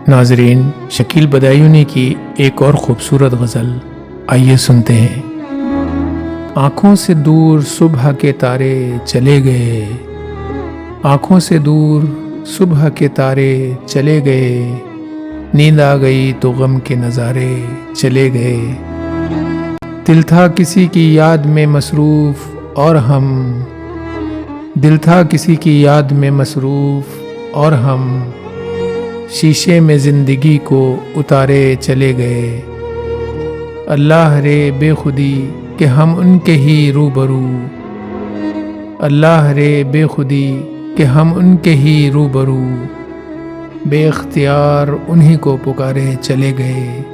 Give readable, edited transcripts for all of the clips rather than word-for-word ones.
नाजरीन, शकील बदायूनी की एक और ख़ूबसूरत गज़ल आइए सुनते हैं। आँखों से दूर सुबह के तारे चले गए, आँखों से दूर सुबह के तारे चले गए, नींद आ गई तो गम के नज़ारे चले गए। दिल था किसी की याद में मसरूफ़ और हम, दिल था किसी की याद में मसरूफ़ और हम शीशे में ज़िंदगी को उतारे चले गए। अल्लाह रे बेखुदी कि हम उनके ही रूबरू, अल्लाह रे बेखुदी कि हम उनके ही रूबरू, बेख्तियार उन्हीं को पुकारे चले गए।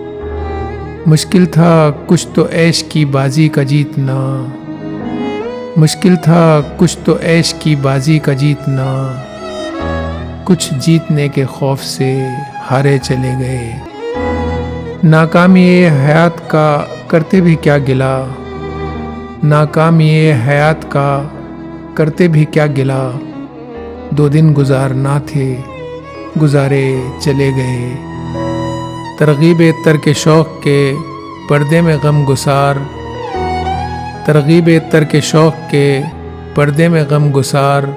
मुश्किल था कुछ तो ऐश की बाजी का जीतना, मुश्किल था कुछ तो ऐश की बाजी का जीतना, कुछ जीतने के खौफ से हारे चले गए। नाकामी ये हयात का करते भी क्या गिला, नाकामी ये हयात का करते भी क्या गिला, दो दिन गुजारना थे गुजारे चले गए। तरगीब तर्क शौक़ के पर्दे में गम गुसार, तरगीब तर्क शौक़ के पर्दे में गम गुसार,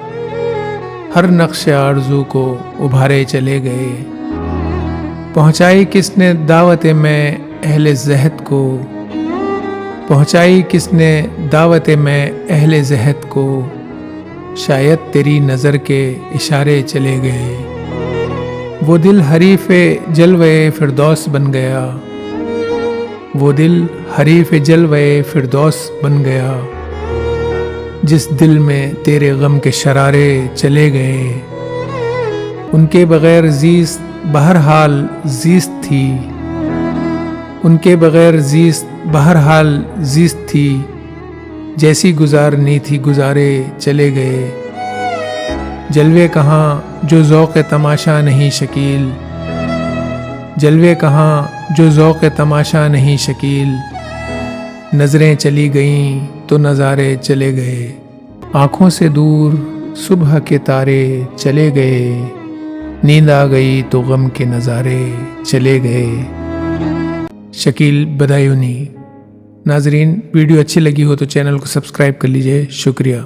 हर नक्श आरज़ू को उभारे चले गए। पहुँचाई किसने दावत में अहले ज़हद को, पहुँचाई किसने दावत में अहले ज़हद को, शायद तेरी नज़र के इशारे चले गए। वो दिल हरीफ़े जलवे फिरदौस बन गया, वो दिल हरीफ़े जलवे फिरदौस बन गया, जिस दिल में तेरे गम के शरारे चले गए। उनके बग़ैर ज़ीस्त बहरहाल ज़ीस्त थी, उनके बग़ैर ज़ीस्त बहरहाल ज़ीस्त थी, जैसी गुजारनी थी गुजारे चले गए। जलवे कहाँ जो ज़ौक़ तमाशा नहीं शकील, जलवे कहाँ जो ज़ौक़ तमाशा नहीं शकील, नज़रें चली गईं तो नज़ारे चले गए। आँखों से दूर सुबह के तारे चले गए, नींद आ गई तो गम के नज़ारे चले गए। शकील बदायूनी। नाजरीन, वीडियो अच्छी लगी हो तो चैनल को सब्सक्राइब कर लीजिए। शुक्रिया।